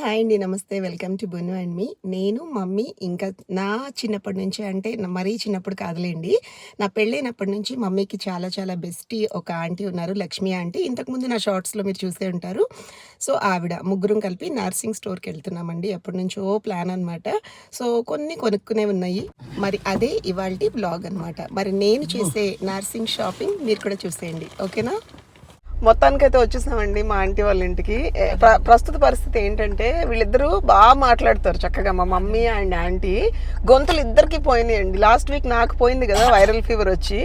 Hi అండి. నమస్తే. Welcome to బును and మీ. నేను, మమ్మీ ఇంకా నా చిన్నప్పటి నుంచి అంటే మరీ చిన్నప్పుడు కాదులెండి. నా పెళ్ళైనప్పటి నుంచి మమ్మీకి చాలా చాలా బెస్టీ ఒక ఆంటీ ఉన్నారు. లక్ష్మి ఆంటీ. ఇంతకుముందు నా షార్ట్స్‌లో మీరు చూసే ఉంటారు. సో, ఆవిడ ముగ్గురం కలిపి నర్సింగ్ స్టోర్‌కెళ్తున్నామండి. ఎప్పటినుంచో ప్లాన్ అనమాట. సో, కొన్ని కొనుక్కునేవి ఉన్నాయి. మరి అదే ఇవాల్టి వ్లాగ్ అనమాట. మరి నేను చేసే నర్సింగ్ షాపింగ్ మీరు కూడా చూసేయండి. ఓకేనా? మొత్తానికైతే వచ్చేసామండి మా ఆంటీ వాళ్ళ ఇంటికి. ప్రస్తుత పరిస్థితి ఏంటంటే వీళ్ళిద్దరూ బాగా మాట్లాడతారు చక్కగా. మా మమ్మీ అండ్ ఆంటీ గొంతులు ఇద్దరికి పోయినాయండి. లాస్ట్ వీక్ నాకు పోయింది కదా వైరల్ ఫీవర్ వచ్చి.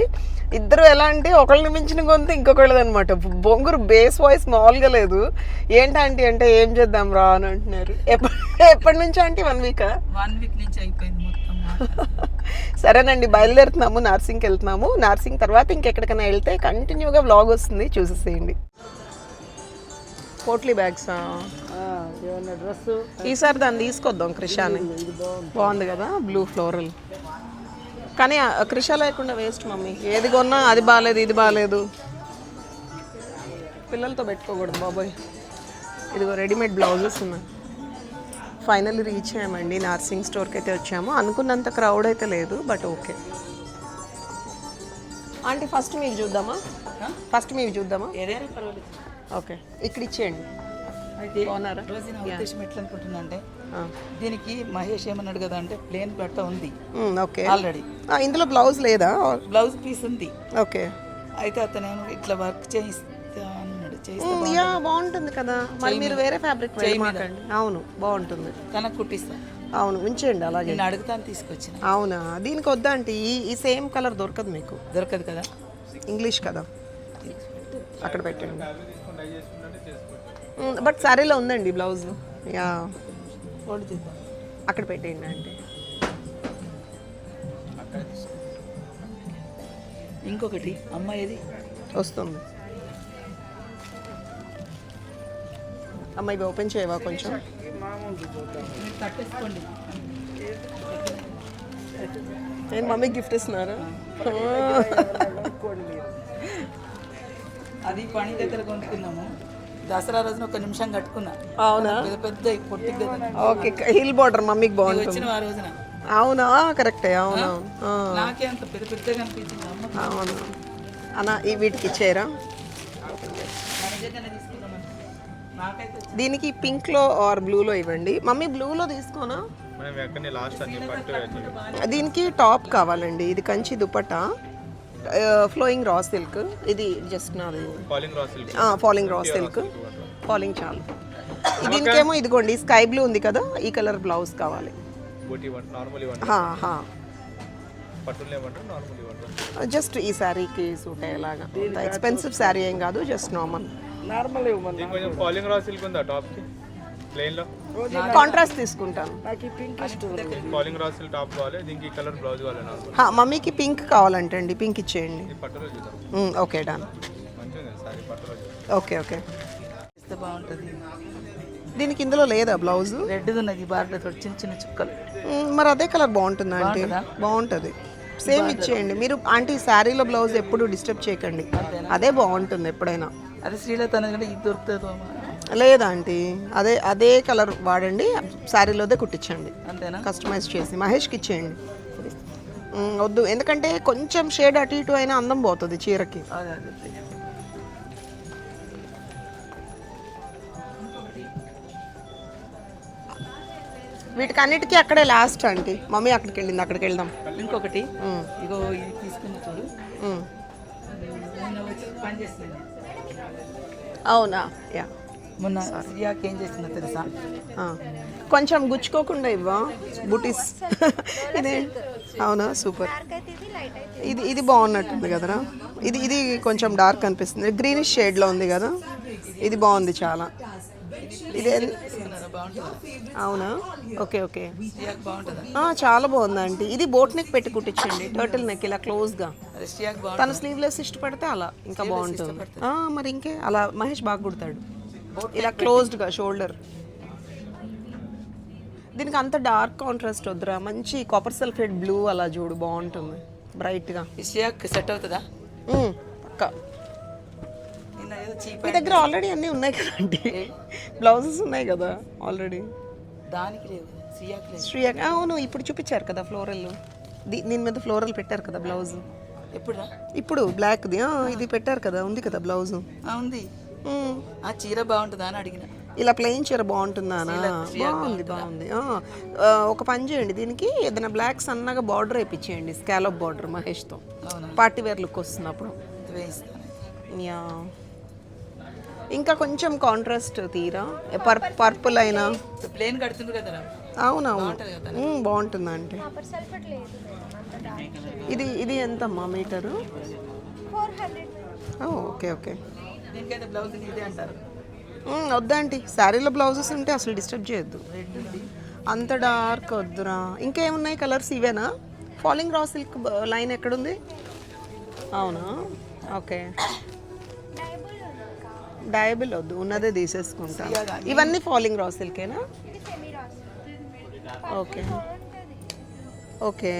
ఇద్దరు ఎలా అంటే ఒకళ్ళని మించిన గొంతు ఇంకొకళ్ళది అనమాట. బొంగురు బేస్ వాయిస్ మామూలుగా లేదు. ఏంటంటీ అంటే ఏం చేద్దాం రా అని అంటున్నారు. ఎప్పటి నుంచి ఆంటీ 1 వీకా? 1 వీక్ నుంచి అయిపోయింది మొత్తం. సరేనండి, బయలుదేరుతున్నాము. నర్సింగ్కి వెళ్తున్నాము. నర్సింగ్ తర్వాత ఇంకెక్కడికైనా వెళ్తే కంటిన్యూగా వ్లాగ్ వస్తుంది, చూసేసేయండి. పోట్లీ బ్యాగ్సా? డ్రెస్ ఈసారి దాన్ని తీసుకొద్దాం క్రిషాని. బాగుంది కదా, బ్లూ ఫ్లోరల్. కానీ క్రిషా లేకుండా వేస్ట్ మమ్మీ. ఏది కొన్నా అది బాగాలేదు, ఇది బాగాలేదు. పిల్లలతో పెట్టుకోకూడదు బాబోయ్. ఇదిగో రెడీమేడ్ బ్లౌజెస్ ఉన్నాయి. ఫైనల్లీ రీచ్ అయ్యామండి. నర్సింగ్ స్టోర్కి అయితే వచ్చాము. అనుకున్నంత క్రౌడ్ అయితే లేదు, బట్ ఓకే. ఆంటీ ఫస్ట్ మీకు చూద్దామా? ఏదైనా పర్వాలేదు. ఓకే, ఇక్కడ ఇచ్చేయండి. అయితే బాగున్నారా? రోజు నా ఉద్దేశం ఎట్లా అనుకుంటున్నా అంటే దీనికి మహేష్ ఏమన్నాడు కదా అంటే ప్లేన్ బట్ట ఉంది ఓకే. ఆల్రెడీ. ఇందులో బ్లౌజ్ లేదా? బ్లౌజ్ పీస్ ఉంది. ఓకే. అయితే అతను ఇట్లా వర్క్ చేయిస్తా అన్నాడు. యా, బాగుంటుంది కదా. మరి మీరు వేరే ఫ్యాబ్రిక్ వేయమాకండి. అవును, బాగుంటుంది. తనకు కుట్టిస్తా. అవును, ఉంచేయండి అలాగే. నేను అడుగుతాను, తీసుకొచ్చిన. అవునా? దీనికి వద్దా అంటే ఈ సేమ్ కలర్ దొరకదు మీకు. దొరకదు కదా, ఇంగ్లీష్ కదా. అక్కడ పెట్టండి. బట్ సారీలో ఉందండి బ్లౌజ్. యా, ఫోల్డ్ చేద్దాం. అక్కడ పెట్టేయండి అంటే. ఇంకొకటి అమ్మాయిది వస్తుంది. అమ్మాయి ఓపెన్ చేయవా కొంచెం? మీరు తట్టేసుకోండి. నేను మమ్మీకి గిఫ్ట్ ఇస్తున్నారా? అది పని దగ్గర కొనుక్కున్నాము. దసరా రోజున 1 నిమిషం కట్టుకున్నా. అవునా? పెద్ద పెద్ద పొట్టి కదా. ఓకే, హిల్ బార్డర్ మమ్మీకి బాగుంటుంది. వచ్చిన ఆ రోజున. అవునా? కరెక్టే. అవును, నాకే అంత పెద్ద పెద్దగా అనిపించింది. అవును అన్న. వీటికి ఇచ్చేయరా? నాకైతే దీనికి పింక్లో ఆర్ బ్లూలో ఇవ్వండి మమ్మీ. బ్లూలో తీసుకోనా? దీనికి టాప్ కావాలండి. ఇది Kanchi dupatta, flowing raw silk. ఇది జస్ట్ నాది ఫాలింగ్ రా సిల్క్. ఫాలింగ్ చాలు. దీనికేమో ఇదిగోండి స్కై బ్లూ ఉంది కదా, ఈ కలర్ బ్లౌజ్ కావాలి. జస్ట్ ఈ శారీకి సూట్ అయ్యేలాగా. ఎక్స్పెన్సివ్ శారీ ఏం కాదు, జస్ట్ నార్మల్. కాంట్రాస్ట్ తీసుకుంటాను. మమ్మీకి పింక్ కావాలంటండి. పింక్ ఇచ్చేయండి. Okay, done. ఓకే ఓకే, బాగుంటుంది. దీనికి ఇందులో లేదా బ్లౌజ్? రెడ్ ఉన్నది బార్డర్ తోటి చిన్న చిన్న చుక్కలు. మరి అదే కలర్ బాగుంటుందా అంటే? బాగుంటుంది. సేమ్ ఇచ్చేయండి మీరు. ఆంటీ శారీలో బ్లౌజ్ ఎప్పుడు డిస్టర్బ్ చేయకండి, అదే బాగుంటుంది ఎప్పుడైనా. అదే శ్రీలత అనేది ఇది దొరుకుతుందో లేదా ఆంటీ? అదే కలర్ వాడండి, శారీలోదే కుట్టించండి. అంతేనా? కస్టమైజ్ చేసి మహేష్కి ఇచ్చేయండి. వద్దు, ఎందుకంటే కొంచెం షేడ్ అటు ఇటు అయినా అందం పోతుంది చీరకి. వీటికి అన్నిటికీ అక్కడే లాస్ట్ ఆంటీ. మమ్మీ అక్కడికి వెళ్ళింది, అక్కడికి వెళ్దాం. ఇంకొకటి ఇగో ఇది తీసుకున్న చూడు. పని చేస్తుంది. అవునా? యా. మొన్న శ్రీయాకి ఏం చేస్తుందో తెలుసా? కొంచెం గుచ్చుకోకుండా ఇవ్వా బుటీస్. ఇదే. అవునా? సూపర్. ఇది బాగున్నట్టుంది కదరా. ఇది కొంచెం డార్క్ అనిపిస్తుంది. గ్రీనిష్ షేడ్లో ఉంది కదా, ఇది బాగుంది చాలా. ఇది అవునా? ఓకే ఓకే, చాలా బాగుంది ఆంటీ. ఇది బోట్ నెక్ పెట్టి కుట్టించండి, టర్టిల్ నెక్ ఇలా క్లోజ్గా. తను స్లీవ్లెస్ ఇష్టపడితే అలా ఇంకా బాగుంటుంది. మరి ఇంకే అలా మహేష్ బాగా కుడతాడు, ఇలా క్లోజ్డ్గా షోల్డర్. దీనికి అంత డార్క్ కాంట్రాస్ట్ వద్దురా, మంచి కాపర్ సల్ఫేట్ బ్లూ అలా చూడు, బాగుంటుంది బ్రైట్గా. సెట్ అవుతుందా? పక్కా. నిన్న ఏదో చీప్ మీ దగ్గర ఆల్రెడీ అన్నీ ఉన్నాయి కదండి, బ్లౌజెస్ ఉన్నాయి కదా ఆల్రెడీ. దానికి లేవు, సియాకి లేదు. శ్రీయా అవును, ఇప్పుడు చూపించారు కదా ఫ్లోరల్, దీని మీద ఫ్లోరల్ పెట్టారు కదా బ్లౌజ్. ఎప్పుడా? ఇప్పుడు బ్లాక్ది ఇది పెట్టారు కదా, ఉంది కదా బ్లౌజ్. ఉంది. ఆ చీర బాగుంటుందా అని అడిగిన. ఇలా ప్లెయిన్ చీర బాగుంటుందానా? బాగుంది బాగుంది. ఒక పని చేయండి, దీనికి ఏదైనా బ్లాక్ సన్నగా బార్డర్ వేయించేయండి, స్కాలప్ బార్డర్ మహేష్తో. అవునా? పార్టీ వేర్ లుక్ వస్తుంది అప్పుడు. వేయిస్తాను. యా, ఇంకా కొంచెం కాంట్రాస్ట్ తీరా, పర్పుల్ అయినా. ప్లేన్ కడుతుండ్రు కదా. అవునవును, బాగుంటుందా అంటే. ఇది ఎంతమ్మా మీటరు? Okay okay. దీనికైతే బ్లౌజ్ ఇదే అంటారు. వద్దండి, శారీలో బ్లౌజెస్ ఉంటే అసలు డిస్టర్బ్ చేయొద్దు. రెడ్ ఉంది. అంత డార్క్ వద్దురా. ఇంకేమున్నాయి కలర్స్? ఇవేనా? ఫాలింగ్ రా సిల్క్ లైన్ ఎక్కడుంది? అవునా, ఓకే. డయబుల్ వద్దు, ఉన్నదే తీసేసుకుంటా. ఇవన్నీ ఫాలింగ్ రా సిల్కేనా? Okay okay.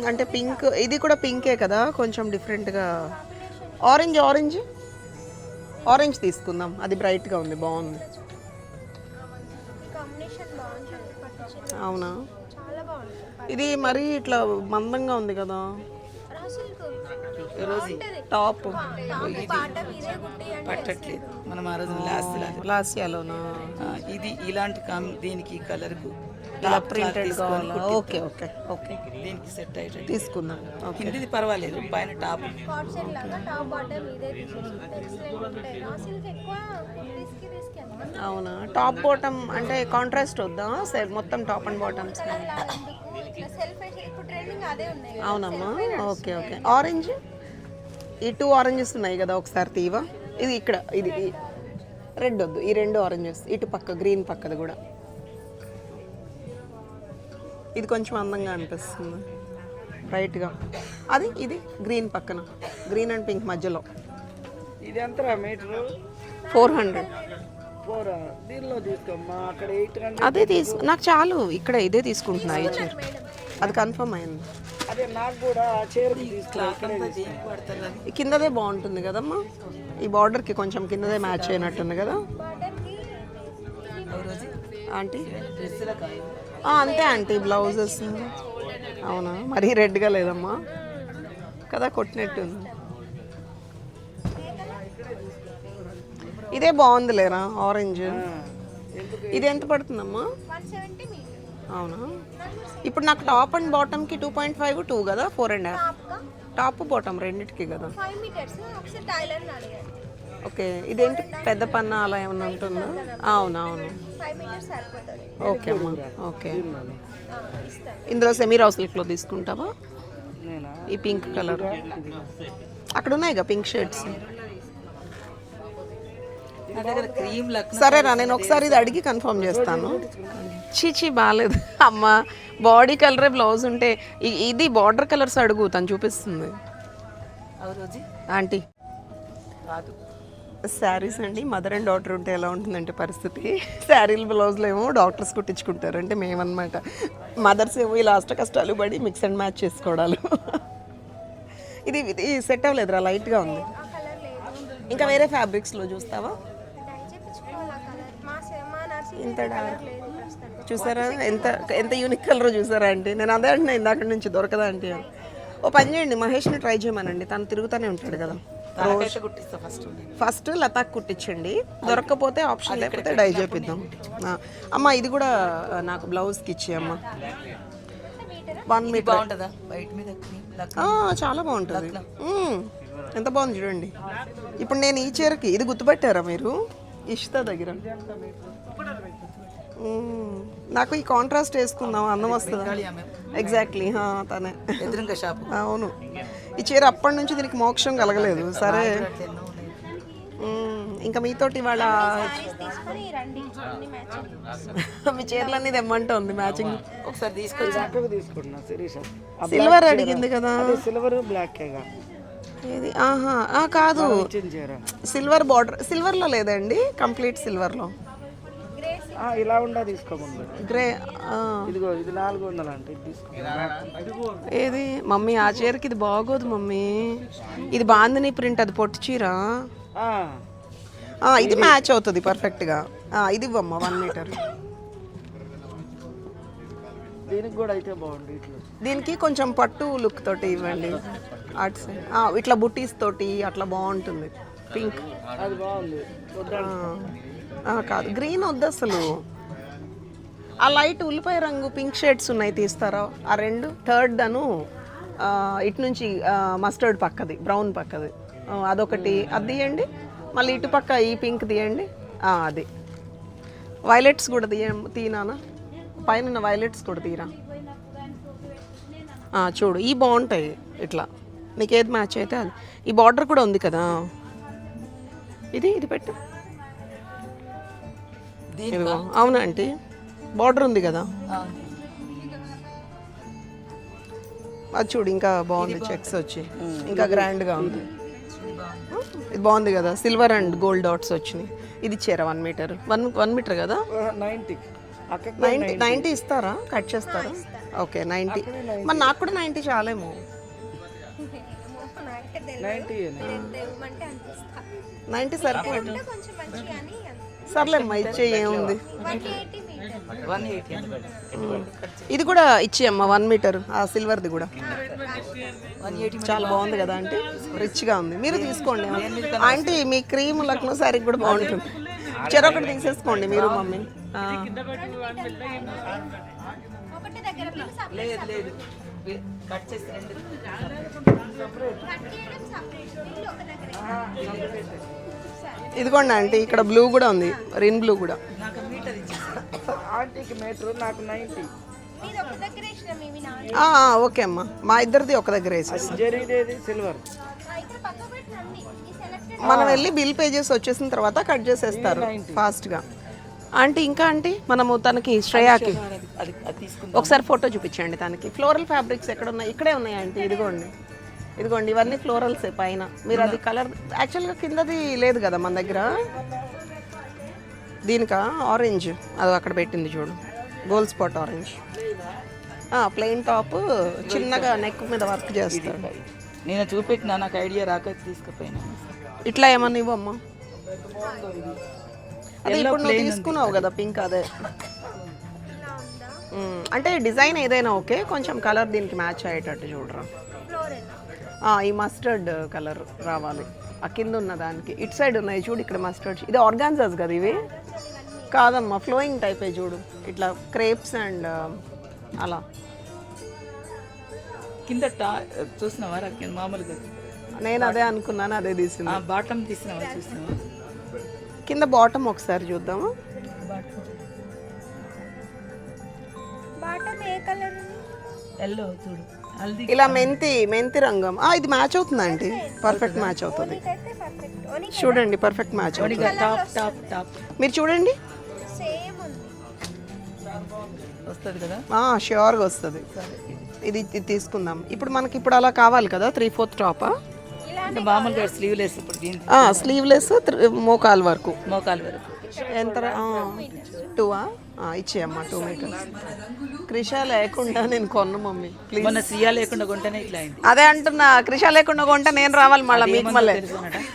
అంటే పింక్, ఇది కూడా పింకే కదా, కొంచెం డిఫరెంట్గా. ఆరెంజ్ ఆరెంజ్ ఆరెంజ్ తీసుకుందాం, అది బ్రైట్గా ఉంది, బాగుంది. అవునా, ఇది మరీ ఇట్లా మందంగా ఉంది కదా టాప్. పట్టట్లేదు. మనం ఆ రోజు లాస్యాలోనా? ఇది ఇలాంటి దీనికి కలర్కు ఇలా ప్రింటెడ్ కావాలా? ఓకే ఓకే ఓకే, దీనికి సెట్ అయ్యేటట్టు తీసుకుందాం. ఓకే, కిందిది పర్వాలేదు, పైన టాప్. అవునా, టాప్ బాటమ్ అంటే కాంట్రాస్ట్ వద్దా? మొత్తం టాప్ అండ్ బాటమ్స్. అవునమ్మా, ఓకే ఓకే. ఆరెంజ్, ఈ 2 ఆరెంజెస్ ఉన్నాయి కదా, ఒకసారి తీవా. ఇది ఇక్కడ, ఇది రెడ్ వద్దు, ఈ 2 ఆరెంజెస్ ఇటు పక్క, గ్రీన్ పక్కది కూడా. ఇది కొంచెం అందంగా అనిపిస్తుంది, బ్రైట్గా. అది ఇది గ్రీన్ పక్కన, గ్రీన్ అండ్ పింక్ మధ్యలో. ఇది ఎంత మీటరు? 400. దీనిలో తీసుకోమ్మా, అక్కడ 800. అదే నాకు చాలు, ఇక్కడ ఇదే తీసుకుంటున్నా ఈ చీర, అది కన్ఫర్మ్ అయింది. అదే నాకు కూడా చీరకి కిందదే బాగుంటుంది కదమ్మా, ఈ బార్డర్కి కొంచెం కిందదే మ్యాచ్ అయినట్టుంది కదా ఆంటీ. అంతే ఆంటీ, బ్లౌజెస్. అవునా, మరీ రెడ్గా లేదమ్మా కదా, కొట్టినట్టుంది. ఇదే బాగుంది లేరా, ఆరెంజ్. ఇది ఎంత పడుతుందమ్మా? అవునా, ఇప్పుడు నాకు టాప్ అండ్ బాటమ్కి 2.5 2 కదా, 4.5. టాప్ బాటమ్ రెండింటికి కదా. ఓకే, ఇదేంటి పెద్ద పన్న అలా ఏమన్నా ఉంటుందా? అవునవును, ఓకే అమ్మా, ఓకే. ఇందులో సెమీ రావ్ సిల్క్లో తీసుకుంటావా? ఈ పింక్ కలర్ అక్కడ ఉన్నాయి కదా పింక్ షేడ్స్. సరేరా, నేను ఒకసారి ఇది అడిగి కన్ఫర్మ్ చేస్తాను. చీచీ బాగాలేదు అమ్మ, బాడీ కలరే బ్లౌజ్ ఉంటే ఇది బార్డర్ కలర్స్ అడుగు, తను చూపిస్తుంది ఆంటీ. శారీస్ అండి, మదర్ అండ్ డాటర్ ఉంటే ఎలా ఉంటుందంటే పరిస్థితి, శారీలు బ్లౌజ్లు ఏమో డాక్టర్స్ కుట్టించుకుంటారు, అంటే మేమన్నమాట. మదర్స్ ఏమో ఇలా అష్ట కష్టాలు పడి మిక్స్ అండ్ మ్యాచ్ చేసుకోవడాలు. ఇది సెట్ అవ్వలేదురా, లైట్గా ఉంది. ఇంకా వేరే ఫ్యాబ్రిక్స్లో చూస్తావా? ఇంత డార్క్ చూసారా, ఎంత యూనిక్ కలర్ చూసారా అండి. నేను అదే అంటున్నా ఇందాక నుంచి, దొరకదా అంటే. ఓ పని చేయండి, మహేష్ని ట్రై చేయమనండి, తను తిరుగుతూనే ఉంటాడు కదా. ఫస్ట్ లతాక్ కుట్టించండి, దొరకకపోతే ఆప్షన్ లేకపోతే డై చేపిద్దాం. అమ్మ ఇది కూడా నాకు బ్లౌజ్కి ఇచ్చి అమ్మ. 1 మీటర్ చాలా బాగుంటుంది. ఎంత బాగుంది చూడండి. ఇప్పుడు నేను ఈ చీరకి ఇది గుర్తుపట్టారా మీరు? ఇష్తా దగ్గర నాకు ఈ కాంట్రాస్ట్ వేసుకుందాం, అందం వస్తుంది. ఎగ్జాక్ట్లీ, తనే ఎదురుగా షాప్. అవును, ఈ చీర అప్పటి నుంచి దీనికి మోక్షం కలగలేదు. సరే, ఇంకా మీతోటి ఇవాళ మీ చీరలన్నీ తెమ్మంటుంది మ్యాచింగ్. ఒకసారి తీసుకున్నా. సిల్వర్ అడిగింది కదా, సిల్వర్ బ్లాక్ ఏది? కాదు, సిల్వర్ బార్డర్. సిల్వర్లో లేదండి, కంప్లీట్ సిల్వర్లో. ఇలా ఉండా తీసుకోకుండా గ్రే. ఇదిగో ఇది 400 అంటే ఏది మమ్మీ? ఆ చీరకి ఇది బాగోదు మమ్మీ, ఇది బాందిని ప్రింట్, అది పొట్టు చీర. ఇది మ్యాచ్ అవుతుంది పర్ఫెక్ట్గా. ఇది ఇవ్వమ్మా 1 మీటర్. దీనికి కూడా అయితే బాగుంది ఇట్లా. దీనికి కొంచెం పట్టు లుక్ తోటి ఇవ్వండి. అటు సైడ్ ఇట్లా బుటీస్ తోటి అట్లా బాగుంటుంది. పింక్ అది బాగుంది. కాదు గ్రీన్ వద్దు అసలు. ఆ లైట్ ఉల్లిపాయ రంగు పింక్ షేడ్స్ ఉన్నాయి, తీస్తారా ఆ రెండు? థర్డ్ అను ఇటు నుంచి మస్టర్డ్ పక్కది, బ్రౌన్ పక్కది అదొకటి, అది తీయండి. మళ్ళీ ఇటు పక్క ఈ పింక్ తీయండి. అది వైలెట్స్ కూడా తీనానా, పైన వైలెట్స్ కూడా తీరా. చూడు ఈ బాగుంటాయి ఇట్లా, నీకు ఏది మ్యాచ్ అయితే అది. ఈ బార్డర్ కూడా ఉంది కదా, ఇది పెట్టు. ఇదిగో అవునా ఆంటీ, బార్డర్ ఉంది కదా అది చూడు, ఇంకా బాగుంది. చెక్స్ వచ్చి ఇంకా గ్రాండ్గా ఉంది. ఇది బాగుంది కదా, సిల్వర్ అండ్ గోల్డ్ డాట్స్ వచ్చినాయి. ఇది ఇచ్చారా 1 మీటర్? 1 మీటర్ కదా. 90 ఇస్తారా, కట్ చేస్తారా? ఓకే 90. మరి నాకు కూడా 90 చాలేమో. 90 సరిపోయింది. సర్లేమ్మా ఇచ్చే, ఏముంది. ఇది కూడా ఇచ్చేయమ్మా 1 మీటర్, ఆ సిల్వర్ది కూడా చాలా బాగుంది కదా ఆంటీ, రిచ్గా ఉంది. మీరు తీసుకోండి ఆంటీ, మీ క్రీమ్ లక్నో శారీకి కూడా బాగుంటుంది. చెరొకటి తీసేసుకోండి మీరు మమ్మీ. ఇదిగోండి ఆంటీ, ఇక్కడ బ్లూ కూడా ఉంది, రిన్ బ్లూ కూడా. ఆంటీకి మీటర్, నాకు 90. ఓకే అమ్మా, మా ఇద్దరిది ఒక దగ్గర వేసేసి సిల్వర్. మనం వెళ్ళి బిల్ పే చేసి వచ్చేసిన తర్వాత కట్ చేసేస్తారు ఫాస్ట్గా. ఆంటీ ఇంకా ఆంటీ, మనము తనకి శ్రేయాకి ఒకసారి ఫోటో చూపించండి. తనకి ఫ్లోరల్ ఫ్యాబ్రిక్స్ ఎక్కడ ఉన్నాయి? ఇక్కడే ఉన్నాయి ఆంటీ, ఇదిగోండి ఇదిగోండి, ఇవన్నీ ఫ్లోరల్సే పైన. మీరు అది కలర్ యాక్చువల్గా కిందది లేదు కదా మన దగ్గర. దీనికా ఆరెంజ్, అది అక్కడ పెట్టింది చూడు, gold spot orange. Plain top, చిన్నగా నెక్ మీద వర్క్ చేస్తాడు. నేను చూపెట్టినా, నాకు ఐడియా రాక తీసుకుపోయినా. ఇట్లా ఏమన్నా ఇవ్వమ్మా. అదే ఇప్పుడు నువ్వు తీసుకున్నావు కదా పింక్, అదే. అంటే డిజైన్ ఏదైనా ఓకే, కొంచెం కలర్ దీనికి మ్యాచ్ అయ్యేటట్టు చూడరా. ఈ మస్టర్డ్ కలర్ రావాలి. ఆ కింద ఉన్న దానికి ఇటు సైడ్ ఉన్నాయి చూడు, ఇక్కడ మస్టర్డ్. ఇది ఆర్గాన్జాస్ కదా ఇవి? కాదమ్మా, ఫ్లోయింగ్ టైపే చూడు, ఇట్లా క్రేప్స్ అండ్ అలా. కింద చూసినావా మామూలుగా? నేను అదే అనుకున్నాను, అదే తీసింది. బాటమ్ తీసినావా? చూసినావా కింద బాటమ్ ఒకసారి చూద్దాము. ఎల్లో చూడు, ఇలా మెంతి రంగం. ఇది మ్యాచ్ అవుతుంది ఆంటీ, పర్ఫెక్ట్ మ్యాచ్ అవుతుంది. చూడండి పర్ఫెక్ట్ మ్యాచ్ అవుతుంది. మీరు చూడండి, వస్తుంది కదా. ష్యూర్గా వస్తుంది. ఇది తీసుకుందాం ఇప్పుడు. మనకి ఇప్పుడు అలా కావాలి కదా, 3/4 టాపా? మామూలుగా స్లీవ్లెస్. ఇప్పుడు స్లీవ్లెస్ మోకాలు వరకు. ఎంత? 2 ఇచ్చేయమ్మా 2 మీటర్స్. క్రిషా లేకుండా నేను కొన్న మమ్మీ, ప్లీజ్. మన సియా లేకుండా కొంటేనే ఇట్లా అయింది. అదే అంటున్నా, క్రిషా లేకుండా కొంటే నేను రావాలి మళ్ళీ మీకు, మళ్ళీ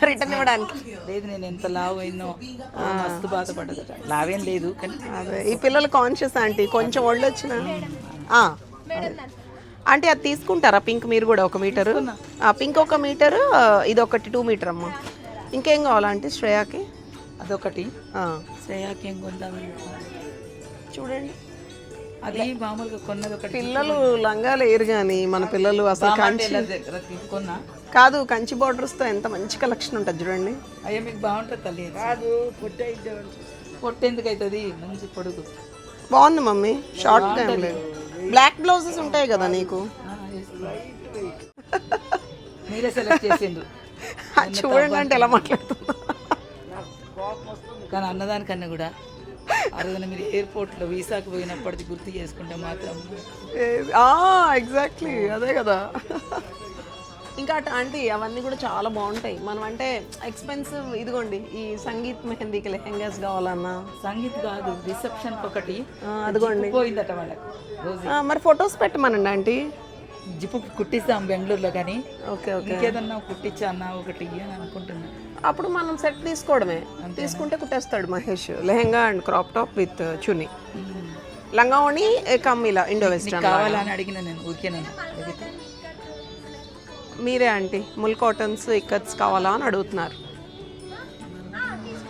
రిటర్న్ ఇవ్వడానికి. లేదు, నేను ఎంత లావు అయినో మస్తు బాధపడ్డదట. లావేం లేదు కానీ అదే ఈ పిల్లలు కాన్షియస్ ఆంటీ, కొంచెం ఒళ్ళు వచ్చిన. అంటే అది తీసుకుంటారా పింక్ మీరు కూడా 1 మీటరు? పింక్ 1 మీటరు, ఇది ఒకటి 2 మీటర్ అమ్మా. ఇంకేం కావాలంటే శ్రేయాకి? అదొకటి. శ్రేయాకి ఏం కొందాం చూడండి. అది మామూలుగా కొన్నది ఒకటి. పిల్లలు లంగాలు వేయరు కానీ మన పిల్లలు అసలు కంచి కొన్నా కాదు, కంచి బార్డర్స్తో ఎంత మంచి కలెక్షన్ ఉంటుంది చూడండి. అయ్యో మీకు బాగుంటుంది తల్లి. కాదు పొట్టు ఎందుకు అవుతుంది, మంచి పొడుగు బాగుంది మమ్మీ. షార్ట్ గా ఏం లేదు. బ్లాక్ బ్లౌజెస్ ఉంటాయి కదా నీకు, మీరే సెలెక్ట్ చేసిండ్రు. చూడండి అంటే ఎలా మాట్లాడుతున్నా. కానీ అన్నదానికన్నా కూడా ఆ రోజున మీరు ఎయిర్పోర్ట్లో వీసాకు పోయినప్పటికీ గుర్తు చేసుకుంటే మాత్రం ఎగ్జాక్ట్లీ అదే కదా. ఇంకా ఆంటీ అవన్నీ కూడా చాలా బాగుంటాయి. మనం అంటే ఎక్స్పెన్సివ్. ఇదిగోండి ఈ సంగీత్ మెహందీకి లెహెంగాస్ కావాలన్నా. సంగీత్ కాదు, రిసెప్షన్ ఒకటి అదిగోండి పోయిందట వాళ్ళకి. మరి ఫొటోస్ పెట్టమనండి ఆంటీ, జిప్పు కుట్టిస్తాం బెంగళూరులో. కానీ ఓకే ఓకే, ఇంకేదన్నా కుట్టించా అన్న ఒకటి అని అనుకుంటున్నా. అప్పుడు మనం సెట్ తీసుకోవడమే. అంతే తీసుకుంటే కుట్టేస్తాడు Mahesh. Lehenga and crop top with chunni, లంగా ఓణి కమ్మీలా ఇండో వెస్టర్న్. కావాలని అడిగిన నేను ఊరికే నేను అడిగితే మీరే ఆంటీ ముల్ కాటన్స్ ఇక్కత్స్ కావాలా అని అడుగుతున్నారు.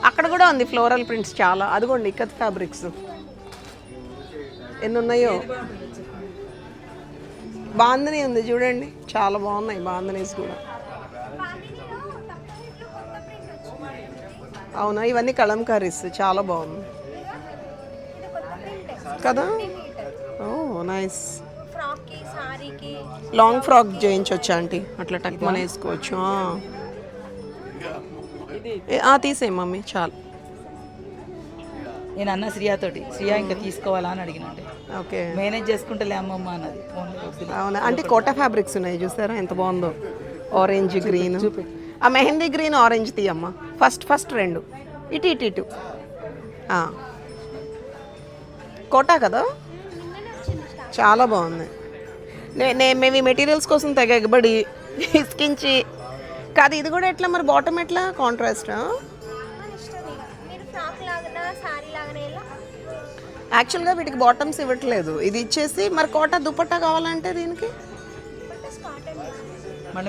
అక్కడ కూడా ఉంది ఫ్లోరల్ ప్రింట్స్ చాలా. అదిగోండి ఇక్కత్ ఫ్యాబ్రిక్స్ ఎన్ని ఉన్నాయో. బాందిని ఉంది చూడండి, చాలా బాగున్నాయి బాందినీస్ కూడా. అవునా, ఇవన్నీ కలంకారీస్ చాలా బాగుంది కదా. ఓ నైస్. లాంగ్ ఫ్రాక్ చేయించవచ్చు ఆంటీ, అట్లా టక్ మన వేసుకోవచ్చు. తీసేయి మమ్మీ చాలు. నేను అన్న శ్రియతోటి, శ్రియ ఇంకా తీసుకోవాలా అని అడిగినంటే ఓకే మేనేజ్ చేసుకుంటలే అమ్మమ్మ అన్నది. అవునా అంటే కోటా ఫ్యాబ్రిక్స్ ఉన్నాయి చూసారా ఎంత బాగుందో. ఆరెంజ్ గ్రీన్, ఆ మెహందీ గ్రీన్ ఆరెంజ్ తీయమ్మ. ఫస్ట్ రెండు ఇటు ఇటు ఇటు. కోటా కదా, చాలా బాగుంది. మేము ఈ మెటీరియల్స్ కోసం తెగ ఎగబడి ఇసుకించి కాదు. ఇది కూడా ఎట్లా మరి, బాటమ్ ఎట్లా కాంట్రాస్ట్? యాక్చువల్గా వీటికి బాటమ్స్ ఇవ్వట్లేదు, ఇది ఇచ్చేసి మరి కోటా దుపట్టా కావాలంటే దీనికి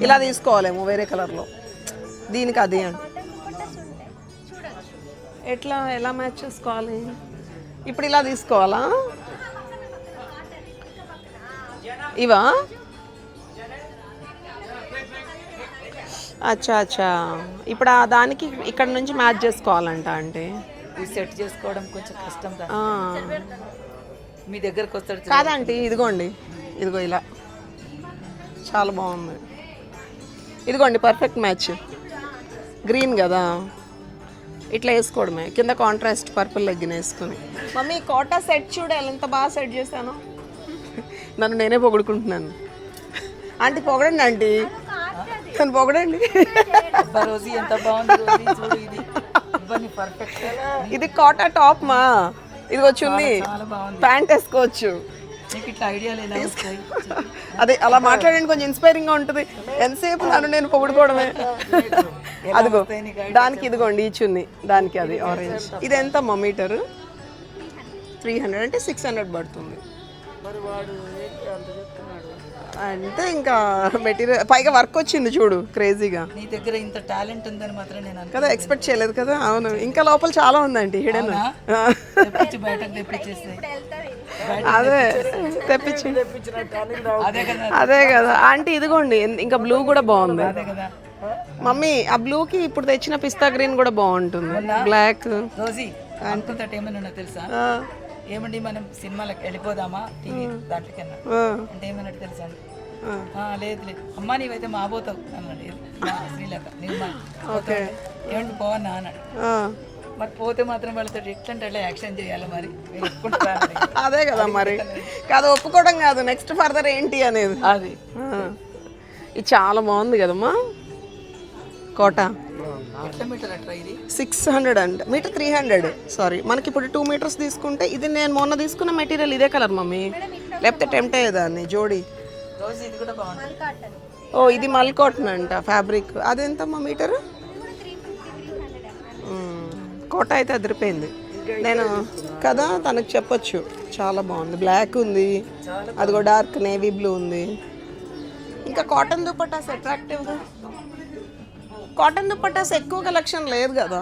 ఇలా తీసుకోవాలేమో వేరే కలర్లో. దీనికి అది ఎలా మ్యాచ్ చేసుకోవాలి? ఇప్పుడు ఇలా తీసుకోవాలా? ఇవా? అచ్చా ఇప్పుడు దానికి ఇక్కడ నుంచి మ్యాచ్ చేసుకోవాలంట అంటే సెట్ చేసుకోవడం కొంచెం కష్టం. మీ దగ్గరకు వస్తాడు కాదంటే ఇదిగోండి, ఇదిగో ఇలా చాలా బాగుంది. ఇదిగోండి పర్ఫెక్ట్ మ్యాచ్. గ్రీన్ కదా, ఇట్లా వేసుకోవడమే. కింద కాంట్రాస్ట్ పర్పుల్ లెగ్గిన వేసుకుని. మమ్మీ కోటా సెట్ చూడాలి ఎంత బాగా సెట్ చేశాను. నన్ను నేనే పొగుడుకుంటున్నాను. ఆంటీ పొగడండి, ఆంటీ తను పొగడండి. రోజు ఎంత బాగుంది. ఇది కోటా టాప్ మా, ఇది వచ్చింది ప్యాంట్ వేసుకోవచ్చు. అదే అలా మాట్లాడండి, కొంచెం ఇన్స్పైరింగ్ గా ఉంటుంది. ఎంతసేపు నన్ను నేను పొగుడుకోవడమే. అదిగో దానికి ఇదిగోండి ఈ చున్నీ, దానికి అది ఆరెంజ్. ఇది ఎంత అమ్మా మీటరు? 300 అంటే 600 పడుతుంది అంటే. ఇంకా మెటీరియల్ పైగా వర్క్ వచ్చింది చూడు క్రేజీగా. నీ దగ్గర ఇంత టాలెంట్ ఉందని మాత్రం నేను కదా ఎక్స్పెక్ట్ చేయలేదు కదా. అవును, ఇంకా లోపల చాలా ఉందండి హిడెన్. బయటకు తెప్పించేస్తే అదే తెప్పించి అదే కదా ఆంటీ. ఇదిగోండి ఇంకా బ్లూ కూడా బాగుంది మమ్మీ. ఆ బ్లూకి ఇప్పుడు తెచ్చిన పిస్తా గ్రీన్ కూడా బాగుంటుంది. బ్లాక్ రోజీ అనుకుంటే ఏమన్నా తెలుసా? ఏమండి మనం సినిమాలకు వెళ్ళిపోదామా టీవీ దాంట్లోకన్నా అంటే ఏమన్నట్టు తెలుసా? లేదు అమ్మా నీవైతే మా పోతావు అన్నాడు శ్రీలేఖ. ఏమంటే పోవన్నా అన్నాడు. మరి పోతే మాత్రం వాళ్ళతో ఎట్లంటే అట్లా యాక్షన్ చేయాలి మరి. అదే కదా మరి, కాదు ఒప్పుకోవడం కాదు, నెక్స్ట్ ఫర్దర్ ఏంటి అనేది. అది ఇది చాలా బాగుంది కదమ్మా కోటా. 600 అంట మీటర్, 300 సారీ. మనకి ఇప్పుడు 2 మీటర్స్ తీసుకుంటే ఇది నేను మొన్న తీసుకున్న మెటీరియల్ ఇదే కలర్ మమ్మీ, లేకపోతే టెంప్ట్ అయ్యేదాన్ని జోడీ. ఓ ఇది మల్ కాటన్ అంట ఫ్యాబ్రిక్. అదెంతమ్మా మీటరు? కోట అయితే అదిరిపోయింది. నేను కదా తనకు చెప్పొచ్చు, చాలా బాగుంది. బ్లాక్ ఉంది, అదిగో డార్క్ నేవీ బ్లూ ఉంది. ఇంకా కాటన్ దుపట్టాస్ అట్రాక్టివ్గా. కాటన్ దుపట్టాస్ ఎక్కువ కలెక్షన్ లేదు కదా.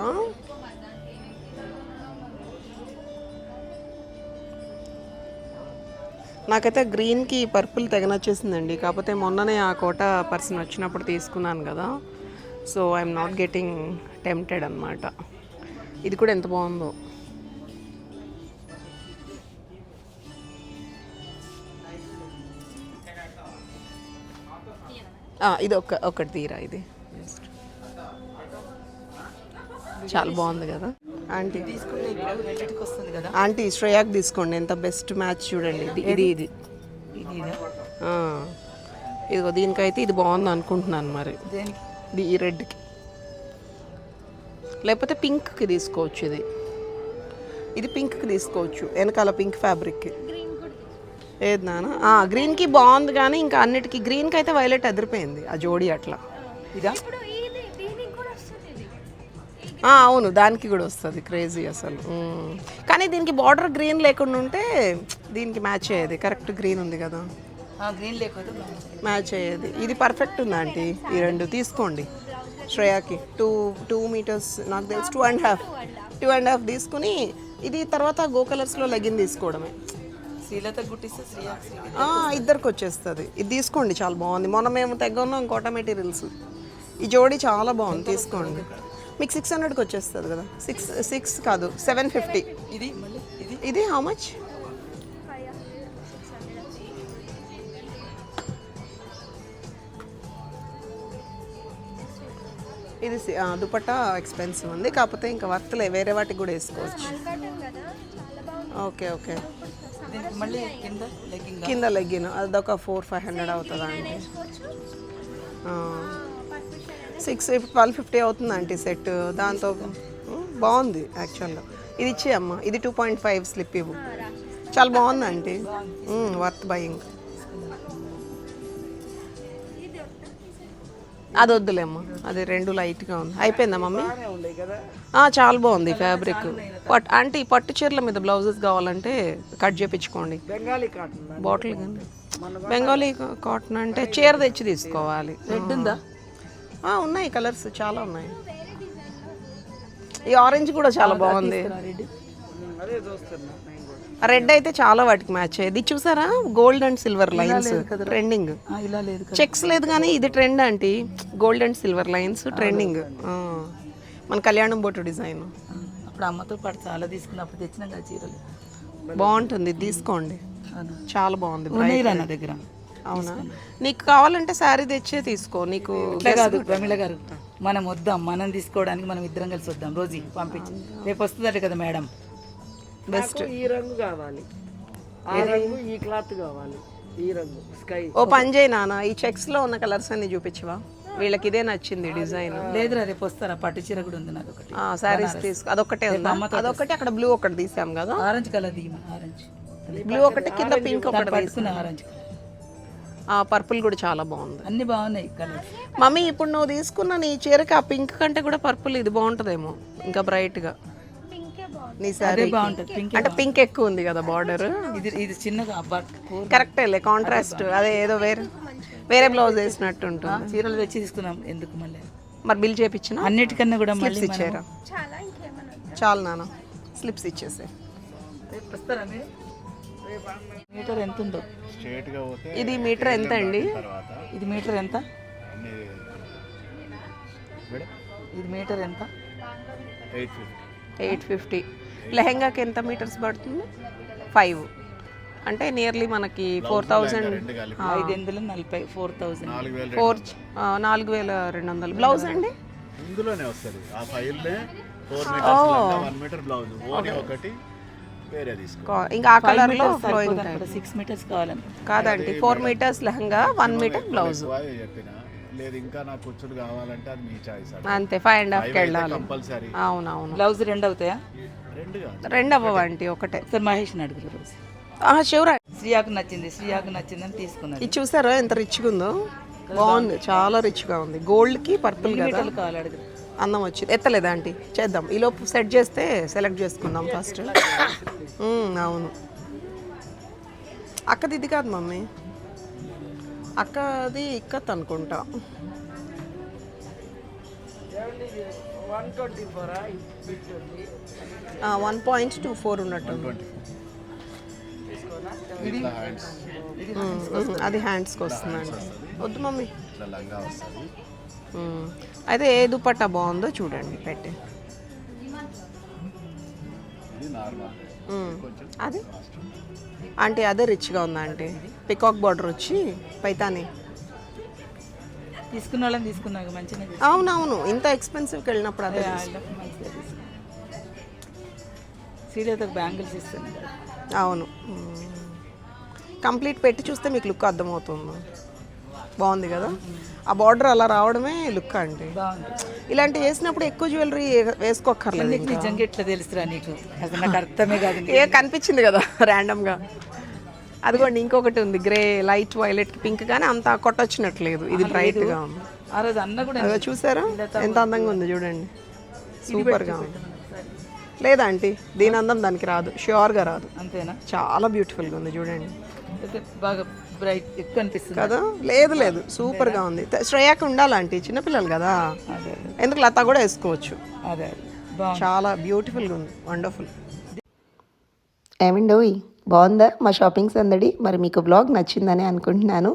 నాకైతే గ్రీన్కి పర్పుల్ తెగ నచ్చేసిందండి. కాకపోతే మొన్ననే ఆ కోట పర్సన్ వచ్చినప్పుడు తీసుకున్నాను కదా, so I'm not getting tempted అనమాట. ఇది కూడా ఎంత బాగుందో. ఇది ఒకటి తీరా, ఇది చాలా బాగుంది కదా ఆంటీ. ఆంటీ శ్రేయాకి తీసుకోండి, ఎంత బెస్ట్ మ్యాచ్ చూడండి. ఇది ఇదిగో దీనికైతే ఇది బాగుంది అనుకుంటున్నాను మరి. ఈ రెడ్కి లేకపోతే పింక్కి తీసుకోవచ్చు. ఇది పింక్కి తీసుకోవచ్చు, వెనకాల పింక్ ఫ్యాబ్రిక్కి. ఏది నాన్న గ్రీన్కి బాగుంది కానీ ఇంకా అన్నిటికీ గ్రీన్కి అయితే వైలెట్ అదిరిపోయింది ఆ జోడీ అట్లా. ఇదా అవును, దానికి కూడా వస్తుంది. క్రేజీ అసలు. కానీ దీనికి బార్డర్ గ్రీన్ లేకుండా ఉంటే దీనికి మ్యాచ్ అయ్యేది. కరెక్ట్ గ్రీన్ ఉంది కదా, గ్రీన్ లేకపోతే మ్యాచ్ అయ్యేది. ఇది పర్ఫెక్ట్ ఉందా ఆంటీ? ఈ రెండు తీసుకోండి శ్రేయాకి. 2 మీటర్స్ నాకు తెలుసు 2.5 తీసుకుని ఇది తర్వాత గో కలర్స్లో లెగిన్ తీసుకోవడమే. శ్రీలత గుట్టిస్తే శ్రీయా ఇద్దరికి వచ్చేస్తుంది. ఇది తీసుకోండి, చాలా బాగుంది. మొన్న మేము తెగన్నాం కోట మెటీరియల్స్. ఈ జోడీ చాలా బాగుంది, తీసుకోండి. మీకు 600కి వచ్చేస్తుంది కదా. 6 కాదు 750. ఇది మళ్ళీ ఇది హౌ మచ్? ఇది దుపట్టా ఎక్స్పెన్సివ్ ఉంది, కాకపోతే ఇంకా వర్త్లే, వేరే వాటికి కూడా వేసుకోవచ్చు. ఓకే మళ్ళీ కింద లెగ్గిన్ అదొక 400-500 అవుతుందా అండి? 1250 అవుతుంది ఆంటీ సెట్. దాంతో బాగుంది యాక్చువల్గా. ఇది ఇచ్చే అమ్మ, ఇది 2.5 స్లిప్ ఇవ్వు. చాలా బాగుంది ఆంటీ, వర్త్ బయింగ్. అది వద్దులేమ్మా, అది 2 లైట్గా ఉంది. అయిపోయిందా మమ్మీ? చాలా బాగుంది ఫ్యాబ్రిక్. ఆంటీ పట్టు చీరల మీద బ్లౌజెస్ కావాలంటే కట్ చేయించుకోండి. బాటిల్ కానీ బెంగాలీ కాటన్ అంటే చీర తెచ్చి తీసుకోవాలి. రెడ్ ఉందా? ఉన్నాయి కలర్స్ చాలా ఉన్నాయి. ఈ ఆరెంజ్ కూడా చాలా బాగుంది. రెడ్ అయితే చాలా వాటికి మ్యాచ్ అయ్యేది. చూసారా gold and silver lines trending. ఇలా లేదు, చెక్స్ లేదు కానీ ఇది trend aunty. Gold and silver lines trending. మన కళ్యాణం బొట్టు డిజైన్. అప్పుడు అమ్మతో పాటు చాలా తీసుకున్నప్పుడు తెచ్చినాం కదా చీరలు. బాగుంటుంది, తీసుకోండి. చాలా బాగుంది నా దగ్గర. అవునా? నీకు కావాలంటే శారీ తెచ్చే తీసుకో. నీకు కాదు ప్రమిళ గారు, మనం వద్దాం, మనం తీసుకోవడానికి మనం ఇద్దరం కలిసి వద్దాం. రోజు పంపించి రేపు వస్తుందట కదా మేడం. బెస్ట్. ఈ రంగు కావాలి, ఆ రంగు, ఈ క్లాత్ కావాలి, ఈ రంగు స్కై. ఓ పని చేయి నాన్న, ఈ చెక్స్ లో ఉన్న కలర్స్ అన్ని చూపించవా? వీళ్ళకి ఇదే నచ్చింది డిజైన్. లేదురా రేపు వస్తారా? పట్టు చీర కూడా ఉంది నాకు ఒకటి. శారీస్ తీసుకో. అదొక్కటే ఉంది, అదొకటి. అక్కడ బ్లూ ఒకటి తీసాం కదా, ఆరెంజ్ కలర్ దిగిన. ఆరెంజ్ బ్లూ ఒకటి, కింద పింక్ ఒకటి పట్టుకున్న. ఆరెంజ్ పర్పుల్ కూడా చాలా బాగుంది. అన్ని బాగున్నాయి కలర్. మమ్మీ ఇప్పుడు నువ్వు తీసుకున్న నీ చీరకి ఆ పింక్ కంటే కూడా పర్పుల్ ఇది బాగుంటుందేమో, ఇంకా బ్రైట్ గా. నీ సారీ బాగుంటుంది. పింక్ అంటే పింక్ ఎక్కువ ఉంది కదా బార్డర్. ఇది చిన్నగా కరెక్టే, కాంట్రాస్ట్. అదే ఏదో వేరే బ్లౌజ్ వేసినట్టు ఉంటుంది. చీరలు తెచ్చి తీసుకున్నాం ఎందుకు మళ్ళీ. మరి బిల్ చేయించిన అన్నిటికన్నా కూడా స్లిప్స్ ఇచ్చారా? చాలు నాన్న, స్లిప్స్ ఇచ్చేసే. వస్తారా మీరు? మీటర్ ఎంత ఉందో? ఇది మీటర్ ఎంత అండి? ఇది మీటర్ ఎంత? ఇది మీటర్ ఎంత? 850. లెహెంగాకి ఎంత మీటర్స్ పడుతుంది? 5 అంటే నియర్లీ మనకి 4000. 540, 4000. 4200. బ్లౌజ్ అండి ఇందులోనే వస్తుంది. ఆ ఫైల్నే 4 మీటర్స్ 1 మీటర్ బ్లౌజ్ ఓన్లీ ఒకటి వేరే తీసుకో. ఇంకా ఆ కలర్ లో ఫ్లోయింగ్ 6 మీటర్స్ కావాలని కాదండి. 4 మీటర్స్ లెహంగా, 1 మీటర్ బ్లౌజ్. చెప్పిన లేదు, ఇంకా నాకు కూర్చుని కావాలంటే అది మీ చాయిస్. అంతే 5.5కి వెళ్ళాలి కంపల్సరీ. అవునవును. బ్లౌజ్ 2 అవుతాయా? 2 అవ్వండి, ఒకటే. సార్ మహేష్ని అడుగుతారు రోజు. షూర్. శ్రీయాకు నచ్చింది, శ్రీయాకు నచ్చిందని తీసుకున్నాను. ఇది చూసారా ఎంత రిచ్గా ఉందో? బాగుంది, చాలా రిచ్గా ఉంది. గోల్డ్కి పర్పుల్ కదా, కావాలి అడుగు. అందం వచ్చింది. ఎత్తలేదా ఆంటీ? చేద్దాం, ఈలోపు సెట్ చేస్తే సెలెక్ట్ చేసుకుందాం ఫస్ట్. అవును. అక్కది ఇది కాదు మమ్మీ, అక్కది ఇక్కత్ అనుకుంటా. 1.24 ఉన్నట్టు. అది హ్యాండ్స్కి వస్తుందండి. వద్దు మమ్మీ. అయితే ఏ దుపట్టా బాగుందో చూడండి పెట్టి. అది ఆంటీ అదే రిచ్గా ఉందా ఆంటీ? పికాక్ బార్డర్ వచ్చి పైతాని తీసుకున్న వాళ్ళని తీసుకున్నాను మంచిగా. అవునవును, ఇంత ఎక్స్పెన్సివ్కి వెళ్ళినప్పుడు అదే. సీరియల్తో బ్యాంగిల్స్ ఇస్తాను. అవును, కంప్లీట్ పెట్టి చూస్తే మీకు లుక్ అర్థమవుతుంది. బాగుంది కదా, ఆ బార్డర్ అలా రావడమే లుక్ అండి. ఇలాంటి వేసినప్పుడు ఎక్కువ జ్యువెలరీ వేసుకోక్కర్లేదు. నిజంగా ఎట్లా తెలుసురా నీకు? అసలు నాకు అర్థమే కాదు. కనిపించింది కదా ర్యాండమ్గా. అదిగోండి ఇంకొకటి ఉంది, గ్రే లైట్ వైలెట్ పింక్, కానీ అంత కొట్టొచ్చినట్లేదు. ఇది బ్రైట్గా ఉంది. ఆ రోజు అన్న కూడా చూసారా ఎంత అందంగా ఉంది చూడండి. సూపర్గా ఉంది. లేదా ఆంటీ దీని అందం దానికి రాదు, ష్యూర్గా రాదు. అంతేనా? చాలా బ్యూటిఫుల్గా ఉంది చూడండి అయితే బాగా బ్రైట్ ఎక్కువ అనిపిస్తుంది కదా. లేదు లేదు సూపర్గా ఉంది. శ్రేయాకి ఉండాలంటే చిన్నపిల్లలు కదా, అదే ఎందుకు లత కూడా వేసుకోవచ్చు. అదే బాగుంది. చాలా బ్యూటిఫుల్గా ఉంది, వండర్ఫుల్. ఏమండోయ్ బాగుందా మా షాపింగ్ సందడి? మరి మీకు బ్లాగ్ నచ్చిందని అనుకుంటున్నాను.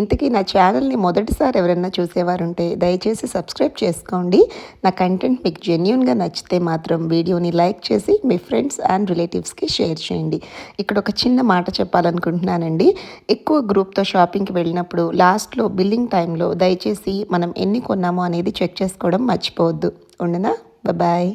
ఇంతకీ నా ఛానల్ని మొదటిసారి ఎవరైనా చూసేవారుంటే దయచేసి సబ్స్క్రైబ్ చేసుకోండి. నా కంటెంట్ మీకు జెన్యూన్గా నచ్చితే మాత్రం వీడియోని లైక్ చేసి మీ ఫ్రెండ్స్ అండ్ రిలేటివ్స్కి షేర్ చేయండి. ఇక్కడ ఒక చిన్న మాట చెప్పాలనుకుంటున్నానండి. ఎక్కువ గ్రూప్తో షాపింగ్కి వెళ్ళినప్పుడు లాస్ట్లో బిల్లింగ్ టైంలో దయచేసి మనం ఎన్ని కొన్నామో అనేది చెక్ చేసుకోవడం మర్చిపోవద్దు. ఉండనా? బాయ్.